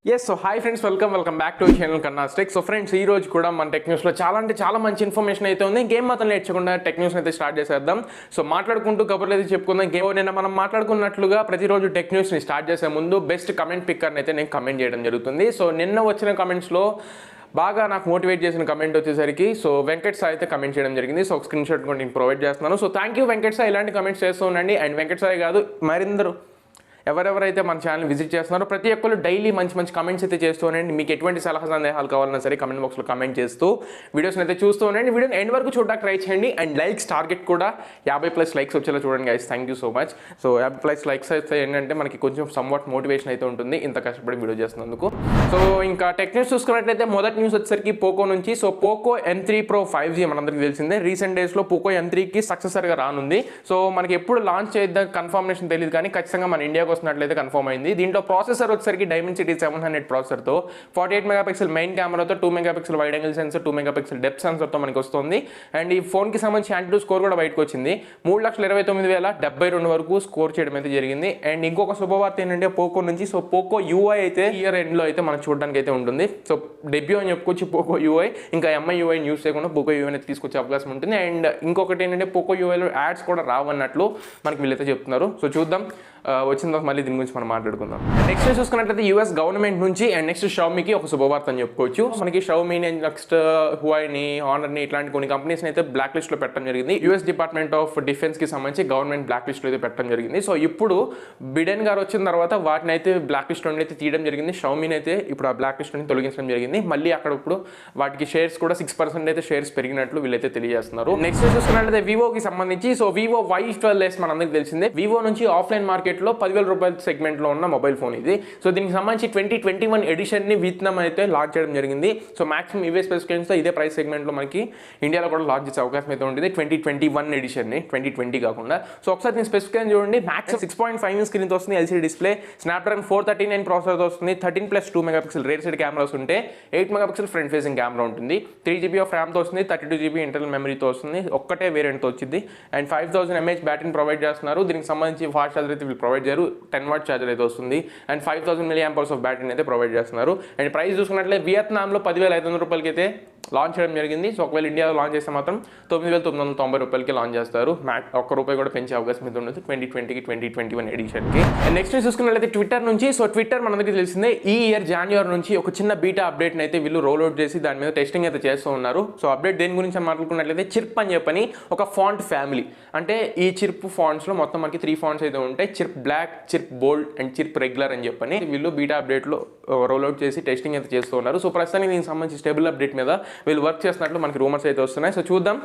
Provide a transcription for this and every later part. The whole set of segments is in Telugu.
So hi friends, welcome back to channel కన్నా టెక్. సో ఫ్రెండ్స్, ఈ రోజు కూడా మన టెక్ న్యూస్లో చాలా మంచి ఇన్ఫర్మేషన్ అయితే ఉంది. గేమ్ మాత్రం నేర్చుకుండా టెక్ న్యూస్ అయితే స్టార్ట్ చేసేద్దాం. సో మాట్లాడుకుంటూ కబుర్లు అయితే చెప్పుకుందాం. నిన్న మనం మాట్లాడుకున్నట్లుగా ప్రతిరోజు టెక్ న్యూస్ని స్టార్ట్ చేసే ముందు బెస్ట్ కమెంట్ పిక్కర్ని అయితే నేను కమెంట్ చేయడం జరుగుతుంది. సో నిన్న వచ్చిన కమెంట్స్లో బాగా నాకు మోటివేట్ చేసిన కమెంట్ వచ్చేసరికి వెంకట్ సాయి అయితే కమెంట్ చేయడం జరిగింది. ఒక స్క్రీన్ షాట్ కూడా నేను ప్రొవైడ్ చేస్తున్నాను. థ్యాంక్ యూ వెంకట్ సాయి, ఇలాంటి కమెంట్స్ చేస్తూ ఉండండి. అండ్ వెంకట్ సాయి కాదు, మరిందరూ ఎవరెవరైతే మన ఛానల్ విజిట్ చేస్తున్నారో ప్రతి ఒక్కరు డైలీ మంచి కమెంట్స్ అయితే చేస్తూ ఉండండి. మీకు ఎటువంటి సలహా సందేహాలు కావాలన్నా సరే కమెంట్ బాక్స్లో కమెంట్ చేస్తూ వీడియోస్ని అయితే చూస్తూ ఉండండి. వీడియోని ఎండ్ వరకు చూడడానికి ట్రై చేయండి. అండ్ లైక్స్ టార్గెట్ కూడా 50+ లైక్స్ వచ్చేలా చూడండి guys. Thank you so much. 50+ likes అయితే ఏంటంటే మనకి కొంచెం సమ్వాట్ మోటివేషన్ అయితే ఉంటుంది ఇంత కష్టపడి వీడియో చేస్తున్నందుకు. ఇంకా టెక్ న్యూస్ చూసుకున్నట్లయితే మొదటి న్యూస్ వచ్చేసరికి పోకో నుంచి. పోకో M3Pro 5G మనందరికీ తెలిసిందే. రీసెంట్ డేస్లో పోకో M3కి సక్సెసర్గా రానుంది. మనకి ఎప్పుడు లాంచ్ చేద్దాం కన్ఫర్మేషన్ తెలియదు, కానీ ఖచ్చితంగా మన ఇండియాకి వస్తున్నట్లయితే కన్ఫర్మ్ అయింది. దీంట్లో ప్రాసెసర్ వచ్చేసరికి డైమెన్సిటీ 700 ప్రాసెసర్తో 48 మెగాపిక్సెల్ మెయిన్ కెమెరాతో 2 megapixel wide angle sensor, 2 megapixel depth సెన్సర్తో మనకి వస్తుంది. అండ్ ఈ ఫోన్కి సంబంధించి యాంటిట్యూడ్ స్కోర్ కూడా బయటకు వచ్చింది. 3,29,072 వరకు స్కోర్ చేయడం అయితే జరిగింది. అండ్ ఇంకొక శుభవార్త ఏంటంటే పోకో నుంచి పోకో UI అయితే ఇయర్ ఎండ్లో అయితే మనం చూడడానికి అయితే ఉంటుంది. డెబ్యూ అని చెప్పుకోవచ్చు పోకో UI. ఇంకా MI UI యూస్ చేయకుండా పోకో UI అయితే తీసుకొచ్చే అవకాశం ఉంటుంది. అండ్ ఇంకొకటి ఏంటంటే పోకో UIలో యాడ్స్ కూడా రావన్నట్లు మనకి వీళ్ళైతే చెప్తున్నారు. చూద్దాం, వచ్చిన తర్వాత మళ్ళీ దీని గురించి మనం మాట్లాడుకుందాం. నెక్స్ట్ చూసుకున్నట్లయితే US గవర్నమెంట్ నుంచి అండ్ నెక్స్ట్ షావమీకి ఒక శుభవార్త అని చెప్పుకోవచ్చు. మనకి షావమీని, నెక్స్ట్ హువాయిని, హానర్ని ఇట్లాంటి కొన్ని కంపెనీస్ని అయితే బ్లాక్ లిస్ట్లో పెట్టడం జరిగింది. US డిపార్ట్మెంట్ ఆఫ్ డిఫెన్స్కి సంబంధించి గవర్నమెంట్ బ్లాక్ లిస్ట్లో అయితే పెట్టడం జరిగింది. ఇప్పుడు బిడెన్ గారు వచ్చిన తర్వాత వాటిని అయితే బ్లాక్ లిస్ట్లో అయితే తీయడం జరిగింది. షావమీని అయితే ఇప్పుడు ఆ బ్లాక్ లిస్ట్ని తొలగించడం జరిగింది. మళ్ళీ అక్కడ ఇప్పుడు వాటికి షేర్స్ కూడా 6% అయితే షేర్స్ పెరిగినట్లు వీళ్ళైతే తెలియజేస్తున్నారు. నెక్స్ట్ చూసుకున్నట్లయితే వివోకి సంబంధించి వివో Y12s మనందరికీ తెలిసిందే. వివో నుంచి ఆఫ్లైన్ మార్కెట్లో 10,000 రూపాయల సెగ్మెంట్లో ఉన్న మొబైల్ ఫోన్ ఇది. దీనికి సంబంధించి 2021 ఎడిషన్ని వియత్నాం అయితే లాంచ్ చేయడం జరిగింది. మాక్సిమం ఇవే స్పెసిఫికేషన్స్తో ఇదే ప్రైస్ సెగ్మెంట్లో మనకి ఇండియాలో కూడా లాంచ్ చేసే అవకాశం అయితే ఉంటుంది. 2021 ఎడిషన్ని, 2020 కాకుండా. ఒకసారి దీని స్పెసిఫికేషన్ చూడండి. మ్యాక్సిమం 6.5 స్క్రీన్తో వస్తుంది, LCD డిస్ప్లే, స్నాప్డ్రాగన్ 439 ప్రాసెసర్తో వస్తుంది, 13+2 మెగాపిక్సెల్ రేర్ సైడ్ కెమెరాస్ ఉంటే 8 మెగాపిక్సెల్ ఫ్రంట్ ఫేసింగ్ కెమెరా ఉంటుంది, 3GB ఆఫ్ ర్యామ్తో వస్తుంది, 32GB ఇంటర్నల్ మెమరీతో వస్తుంది, ఒక్కటే వేరియంట్తో వచ్చింది. అండ్ 5000 mAh బ్యాటరీని ప్రొవైడ్ చేస్తున్నారు. దీనికి సంబంధించి ఫాస్ట్ ఛార్జర్ అయితే వీళ్ళు ప్రొవైడ్ చేయరు, 10W ఛార్జర్ అయితే వస్తుంది. అండ్ 5000 mAh ఆఫ్ బ్యాటరీని అయితే ప్రొవైడ్ చేస్తున్నారు. అండ్ ప్రైస్ చూసుకున్నట్లయితే వియత్నాంలో 10,500 రూపాయలకి అయితే లాంచ్ చేయడం జరిగింది. ఒకవేళ ఇండియాలో లాంచ్ చేస్తే మాత్రం 9,990 రూపాయలకి లాంచ్ చేస్తారు. ₹1 కూడా పెంచే అవకాశం అయితే ఉంటుంది 2020కి 2021 ఎడిషన్కి. అండ్ నెక్స్ట్ చూసుకున్నట్లయితే ట్విట్టర్ నుంచి. ట్విట్టర్ మనకి తెలిసిందే ఈ ఇయర్ జనవరి నుంచి ఒక చిన్న బీటా అప్డేట్ని అయితే వీళ్ళు రోల్ అవుట్ చేసి దాని మీద టెస్టింగ్ అయితే చేస్తూ ఉన్నారు. అప్డేట్ దేని గురించి మాట్లాడుకున్నట్లయితే చిర్ప్ అని చెప్పని ఒక ఫాంట్ ఫ్యామిలీ. అంటే ఈ చిర్ప్ ఫాంట్స్లో మొత్తం మనకి 3 ఫాంట్స్ అయితే ఉంటాయి. Chirp black, Chirp bold and Chirp regular అని చెప్పని వీళ్ళు బీటా అప్డేట్లో రోల్ అవుట్ చేసి టెస్టింగ్ అయితే చేస్తూ ఉన్నారు. ప్రస్తుతానికి దీనికి సంబంధించి స్టేబుల్ అప్డేట్ మీద వీళ్ళు వర్క్ చేస్తున్నట్లు మనకి రూమర్స్ అయితే వస్తున్నాయి. చూద్దాం,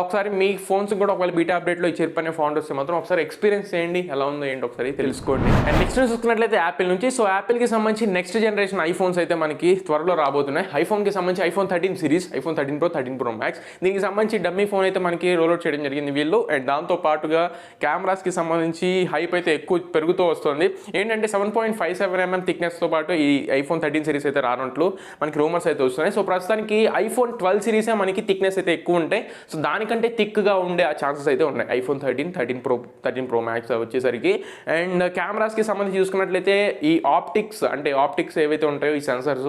ఒకసారి మీ ఫోన్స్ కూడా ఒకవేళ బీటా అప్డేట్లో ఈ చిర్ప్ అనే ఫాంట్ వస్తే మాత్రం ఒకసారి ఎక్స్పీరియన్స్ చేయండి, ఎలా ఉందో ఏంటి ఒకసారి తెలుసుకోండి. అండ్ నెక్స్ట్ చూసుకున్నట్లయితే యాపిల్ నుంచి. యాపిల్కి సంబంధించి నెక్స్ట్ జనరేషన్ ఐఫోన్స్ అయితే మనకి త్వరలో రాబోతున్నాయి. ఐఫోన్కి సంబంధించి iPhone 13 series, iPhone 13 Pro, 13 Pro Max, దీనికి సంబంధించి డమ్మీ ఫోన్ అయితే మనకి రోల్ అవుట్ చేయడం జరిగింది వీళ్ళు. అండ్ దాంతో పాటుగా కెమెరాస్కి సంబంధించి హైప్ అయితే ఎక్కువ పెరుగుతూ వస్తుంది. ఏంటంటే 7.57mm థిక్నెస్తో పాటు ఈ iPhone 13 సిరీస్ అయితే రానట్లు మనకి రూమర్స్ అయితే వస్తున్నాయి. ప్రస్తుతానికి iPhone 12 సిరీసే మనకి థిక్నెస్ అయితే ఎక్కువ ఉంటాయి. దానికంటే థిక్గా ఉండే ఆ ఛాన్సెస్ అయితే ఉన్నాయి iPhone 13, 13 Pro Max వచ్చేసరికి. అండ్ కెమెరాస్కి సంబంధించి చూసుకున్నట్లయితే ఈ ఆప్టిక్స్ ఏవైతే ఉంటాయో ఈ సెన్సర్స్,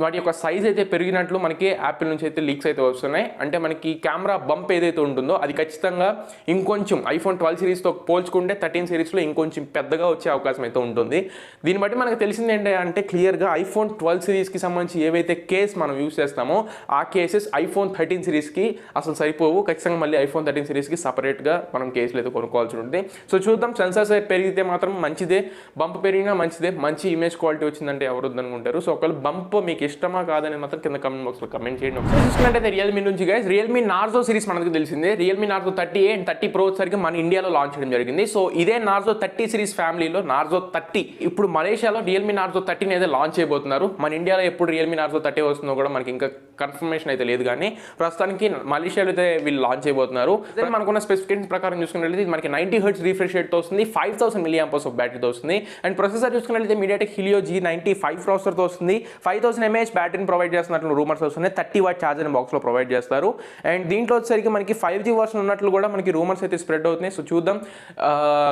వాటి యొక్క సైజ్ అయితే పెరిగినట్లు మనకి యాపిల్ నుంచి అయితే లీక్స్ అయితే వస్తున్నాయి. అంటే మనకి కెమెరా బంప్ ఏదైతే ఉంటుందో అది ఖచ్చితంగా ఇంకొంచెం iPhone 12 సిరీస్తో పోల్చుకుంటే 13 సిరీస్లో ఇంకొంచెం పెద్దగా వచ్చే అవకాశం అయితే ఉంటుంది. దీన్ని బట్టి మనకు తెలిసింది ఏంటంటే క్లియర్గా iPhone 12 సిరీస్కి సంబంధించి ఏవైతే కేస్ మనం యూస్ చేస్తామో ఆ కేసెస్ iPhone 13 సిరీస్కి అసలు సరిపోవు. ఖచ్చితంగా మళ్ళీ iPhone 13 సిరీస్కి సపరేట్గా మనం కేసులు అయితే కొనుక్కోవాల్సి ఉంటుంది. చూద్దాం, సెన్సార్స్ పెరిగితే మాత్రం మంచిదే, బంప్ పెరిగినా మంచిదే. మంచి ఇమేజ్ క్వాలిటీ వచ్చిందంటే ఎవరు వద్దనుకుంటారు. ఒకవేళ బంప్ మీకు ఇష్టమా కాదని మాత్రం కింద కమెంట్ బాక్స్లో కమెంట్ చేయండి. చూసుకున్నట్టయితే రియల్మీ నుంచి గైస్, రియల్మీ నార్జో సిరీస్ మనకు తెలిసిందే. Realme Narzo 30A and 30 Pro సరికి మన ఇండియాలో లాంచ్ చేయడం జరిగింది. ఇదే నార్జో 30 సిరీస్ ఫ్యామిలీలో నార్జో 30 ఇప్పుడు మలేషియాలో రియల్మీ నార్జో 30 అయితే లాంచ్ చేయబోతున్నారు. మన ఇండియాలో ఎప్పుడు రియల్మీ నార్జో 30 వస్తుందో కూడా మనకి ఇంకా కన్ఫర్మేషన్ అయితే లేదు, కానీ ప్రస్తుతానికి మలేషియాలో అయితే వీళ్ళు లాంచ్ చేయబోతున్నారు. మనకున్న స్పెసిఫికేషన్ ప్రకారం చూసుకున్నట్లయితే మనకి 90Hz రిఫ్రెష్ రేట్తో వస్తుంది, 5000 mAh ఆఫ్ బ్యాటరీతో వస్తుంది. అండ్ ప్రొసెసర్ చూసుకున్నట్లయితే మీడియాటెక్ హీలియో G95 ప్రాసెసర్తో వస్తుంది, 5000 mAh బ్యాటరీని ప్రొవైడ్ చేస్తున్నట్లు రూమర్స్ వస్తున్నాయి. 30 వాట్ ఛార్జర్ బాక్స్లో ప్రొవైడ్ చేస్తారు. అండ్ దీంట్లో వచ్చేసరికి మనకి 5G వర్షన్ ఉన్నట్లు కూడా మనకి రూమర్స్ అయితే స్ప్రెడ్ అవుతున్నాయి. సో చూద్దాం,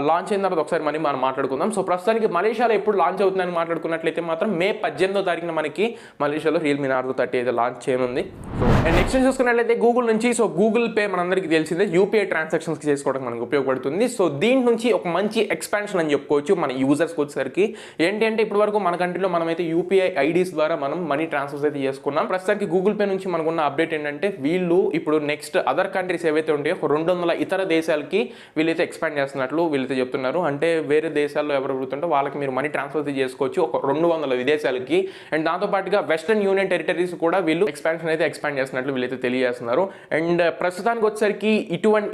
లాంచ్ అయిన తర్వాత ఒకసారి మనం మాట్లాడుకుందాం. సో ప్రస్తుతానికి మలేషియాలో ఎప్పుడు లాంచ్ అవుతుందని మాట్లాడుకున్నట్లయితే మాత్రం మే 18వ తారీఖున మనకి మలేషియాలో రియల్మీ నార్జో 30 అయితే లాంచ్ చేయనుంది. సో అండ్ నెక్స్ట్ చూసుకున్నట్లయితే గూగుల్ నుంచి, సో గూగుల్ పే మనందరికీ తెలిసిందే యూపీఐ ట్రాన్సాక్షన్స్కి చేసుకోవడానికి మనకు ఉపయోగపడుతుంది. సో దీని నుంచి ఒక మంచి ఎక్స్పాన్షన్ అని చెప్పుకోవచ్చు మన యూజర్స్కి వచ్చేసరికి. ఏంటి అంటే ఇప్పటి వరకు మన కంట్రీలో మనమైతే యూపీఐ ఐడీస్ ద్వారా మనం మనీ ట్రాన్స్ఫర్స్ అయితే చేసుకున్నాం. ప్రస్తుతానికి గూగుల్ పే నుంచి మనకున్న అప్డేట్ ఏంటంటే వీళ్ళు ఇప్పుడు నెక్స్ట్ అదర్ కంట్రీస్ ఏవైతే ఉంటాయో 200 ఇతర దేశాలకి వీళ్ళైతే ఎక్స్పాండ్ చేస్తున్నట్లు వీళ్ళైతే చెప్తున్నారు. అంటే వేరే దేశాల్లో ఎవరు అడుగుతుంటే వాళ్ళకి మీరు మనీ ట్రాన్స్ఫర్ చేసుకోవచ్చు ఒక 200 విదేశాలకి. అండ్ దాంతోపాటుగా వెస్టర్న్ యూనియన్ టెరిటరీస్ కూడా వీళ్ళు ఎక్స్పాండ్ చేస్తున్నట్లు వీళ్ళైతే తెలియజేస్తున్నారు. అండ్ ప్రస్తుతానికి వచ్చేసరికి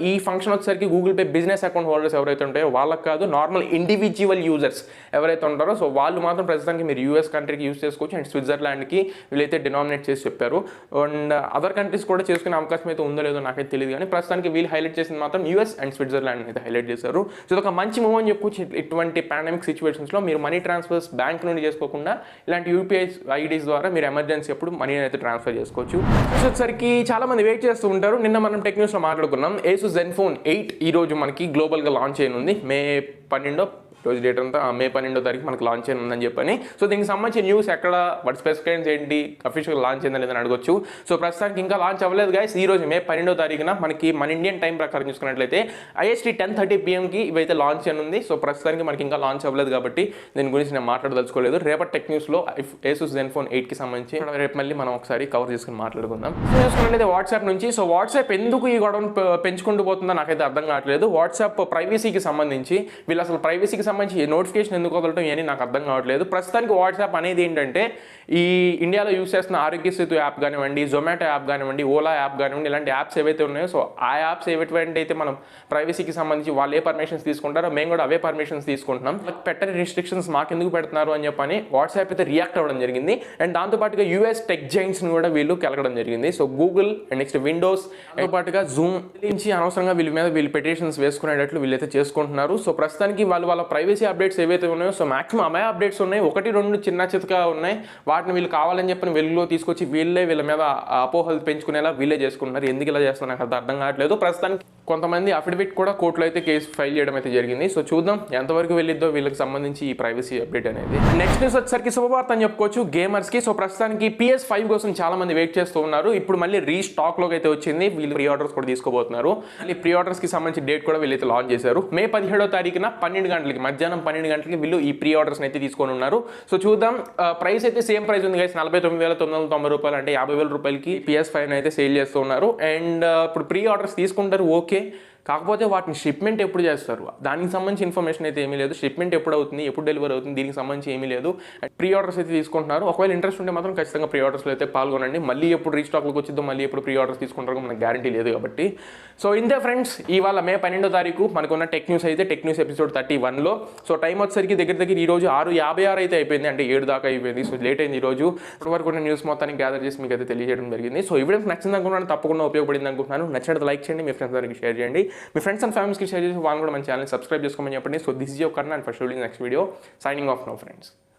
ఈ ఫంక్షన్ వచ్చేసరికి Google pay business account holders ఎవరైతే ఉంటాయో వాళ్ళకి కాదు, నార్మల్ ఇండివిజువల్ యూజర్స్ ఎవరైతే ఉంటారో సో వాళ్ళు మాత్రం ప్రస్తుతానికి మీరు యూఎస్ కంట్రీకి యూజ్ చేసుకోవచ్చు. అండ్ స్విట్జర్లాండ్కి వీళ్ళైతే డినామినేట్ చేసి చెప్పారు. అండ్ అదర్ కంట్రీస్ కూడా చేసుకునే అవకాశం అయితే ఉందో లేదో నాకైతే తెలియదు, కానీ ప్రస్తుతానికి వీళ్ళు హైలైట్ చేసింది మాత్రం యూఎస్ అండ్ స్విట్జర్లాండ్ అయితే హైలైట్ చేశారు. సో ఇది ఒక మంచి మూవ్ అని చెప్పొచ్చు. ఇటువంటి పాండమిక్ సిచ్యువేషన్స్లో మీరు మనీ ట్రాన్స్ఫర్స్ బ్యాంక్ నుండి చేసుకోకుండా ఇలాంటి యూపీఐ ఐడీస్ ద్వారా మీరు ఎమర్జెన్సీ అప్పుడు మనీ అయితే ట్రాన్స్ఫర్ చేసుకోవచ్చు. సో వచ్చేసరికి చాలా మంది వెయిట్ చేస్తూ ఉంటారు. నిన్న మనం టెక్న్యూస్లో మాట్లాడుకున్నాం Asus Zenfone 8 ఈ రోజు మనకి గ్లోబల్గా లాంచ్ చేయనుంది. మే 12 రోజు డేట్ అంతా మే 12వ తారీఖు మనకు లాంచ్ చేయను ఉందని చెప్పని. సో దీనికి సంబంధించిన న్యూస్ ఎక్కడ, వాటి స్పెసిఫికేషన్స్ ఏంటి, అఫీషియల్ లాంచ్ అయిందా లేదని అడగొచ్చు. సో ప్రస్తుతానికి ఇంకా లాంచ్ అవ్వలేదు గైస్. ఈ రోజు మే 12వ తారీఖున మనకి మన ఇండియన్ టైం ప్రకారం చూసుకున్నట్లయితే IST 10:30 PM ఇవైతే లాంచ్ చేయనుంది. సో ప్రస్తుతానికి మనకి ఇంకా లాంచ్ అవ్వలేదు కాబట్టి దీని గురించి నేను మాట్లాడదలుచుకోలేదు. రేపటి టెక్ న్యూస్లో Asus Zenfone 8కి సంబంధించి రేపు మళ్ళీ మనం ఒకసారి కవర్ చేసుకుని మాట్లాడుకుందాం. చూసుకున్నట్లయితే వాట్సాప్ నుంచి, సో వాట్సాప్ ఎందుకు ఈ గొడవను పెంచుకుంటూ పోతుందో నాకైతే అర్థం కావట్లేదు. వాట్సాప్ ప్రైవసీకి సంబంధించి వీళ్ళు అసలు ప్రైవసీకి సంబంధించి నోటిఫికేషన్ ఎందుకు వదలటం అని నాకు అర్థం కావట్లేదు. ప్రస్తుతానికి వాట్సాప్ అనేది ఏంటంటే ఈ ఇండియాలో యూస్ చేస్తున్న ఆరోగ్య సేతు యాప్ కానివ్వండి, జొమాటో యాప్ కానివ్వండి, ఓలా యాప్ కానివ్వండి, ఇలాంటి యాప్స్ ఏవైతే ఉన్నాయో సో ఆ యాప్స్ ఏవైతే అయితే మనం ప్రైవసీకి సంబంధించి వాళ్ళు ఏ పర్మిషన్స్ తీసుకుంటారో మేము కూడా అవే పర్మిషన్స్ తీసుకుంటున్నాం. పెట్టని రిస్ట్రిక్షన్స్ మాకెందుకు పెడుతున్నారు అని చెప్పని వాట్సాప్ అయితే రియాక్ట్ అవ్వడం జరిగింది. అండ్ దాంతోపాటుగా యూఎస్ టెక్ జైంట్స్ని కూడా వీళ్ళు కెలకడం జరిగింది. So Google and next Windows దాంతోపాటుగా జూమ్ నుంచి అనవసరంగా వీళ్ళు పెటిషన్స్ వేసుకునేటట్లు వీళ్ళైతే చేసుకుంటున్నారు. సో ప్రస్తుతానికి వాళ్ళ ప్రైవసీ అప్డేట్స్ ఏవైతే ఉన్నాయో సో మాక్సిమం అవే అప్డేట్స్ ఉన్నాయి, 1-2 చిన్న చితకా ఉన్నాయి. వాటిని వీళ్ళు కావాలని చెప్పని వెలుగులో తీసుకొచ్చి వీళ్ళ మీద అపోహలు పెంచుకునేలా వీళ్ళే చేసుకుంటున్నారు. ఎందుకు ఇలా చేస్తున్నారు నాకు అర్థం కావట్లేదు. ప్రస్తుతానికి కొంతమంది అఫిడవిట్ కూడా కోర్టులో అయితే కేసు ఫైల్ చేయడం అయితే జరిగింది. సో చూద్దాం ఎంతవరకు వెళ్ళిద్దో వీళ్ళకి సంబంధించి ఈ ప్రైవసీ అప్డేట్ అనేది. నెక్స్ట్ న్యూస్ వచ్చేసరికి శుభవార్త అని చెప్పుకోవచ్చు గేమర్స్కి. సో ప్రస్తుతానికి PS5 కోసం చాలా మంది వెయిట్ చేస్తూ ఉన్నారు. ఇప్పుడు మళ్ళీ రీస్టాక్లోకి అయితే వచ్చింది. వీళ్ళు ప్రీ ఆర్డర్స్ కూడా తీసుకోబోతున్నారు. మళ్ళీ ప్రీ ఆర్డర్స్కి సంబంధించి డేట్ కూడా వీళ్ళైతే లాంచ్ చేశారు. మే 17వ తారీఖున 12 గంటలకి మధ్యాహ్నం 12 గంటలకి వీళ్ళు ఈ ప్రీ ఆర్డర్స్ అయితే తీసుకొని ఉన్నారు. సో చూద్దాం. ప్రైస్ అయితే సేమ్ ప్రైస్ ఉంది గైస్, 49,990 రూపాయలు, అంటే 50,000 రూపాయలకి PS5 అయితే సేల్ చేస్తూ ఉన్నారు. అండ్ ఇప్పుడు ప్రీ ఆర్డర్స్ తీసుకుంటారు ఓకే, కాకపోతే వాటిని షిప్మెంట్ ఎప్పుడు చేస్తారు దానికి సంబంధించి ఇన్ఫర్మేషన్ అయితే ఏమీ లేదు. షిప్మెంట్ ఎప్పుడు అవుతుంది, ఎప్పుడు డెలివరీ అవుతుంది, దీనికి సంబంధించి ఏమీ లేదు. ప్రీ ఆర్డర్స్ అయితే తీసుకుంటున్నారు. ఒకవేళ ఇంట్రెస్ట్ ఉంటే మాత్రం ఖచ్చితంగా ప్రీ ఆర్డర్స్లో అయితే పాల్గొనండి. మళ్ళీ ఎప్పుడు రీస్టాక్లోకి వచ్చిందో, మళ్ళీ ఎప్పుడు ప్రీ ఆర్డర్స్ తీసుకుంటారో మనకు గ్యారంటీ లేదు కాబట్టి. సో ఇంతే ఫ్రెండ్స్, ఇవాళ మే 12వ తారీఖు మనకున్న టెక్ న్యూస్ అయితే టెక్ న్యూస్ ఎపిసోడ్ 31లో. సో టైం వచ్చేసరికి దగ్గర ఈ రోజు 6:56 అయితే అయిపోయింది, అంటే 7 దాకా అయిపోయింది. సో లేట్ అయింది ఈ రోజు. ఇప్పటివరకు ఉన్న న్యూస్ మొత్తానికి గ్యాదర్ చేసి మీకు అయితే తెలియజేయడం జరిగింది. సో ఈ వీడియో నచ్చింది అనుకుంటున్నాను, తప్పకుండా ఉపయోగపడింది అనుకుంటున్నాను. నచ్చినట్టు లైక్ చేయండి, మీ ఫ్రెండ్స్ అందరికీ షేర్ చేయండి. మీ ఫ్రెండ్స్ అండ్ ఫ్యామిలీస్కి షేర్ చేసి వాళ్ళు కూడా మన ఛానల్ సబ్స్క్రైబ్ చేసుకోమని చెప్పండి. So this is your Kanna and for shooting next video. Signing off now friends.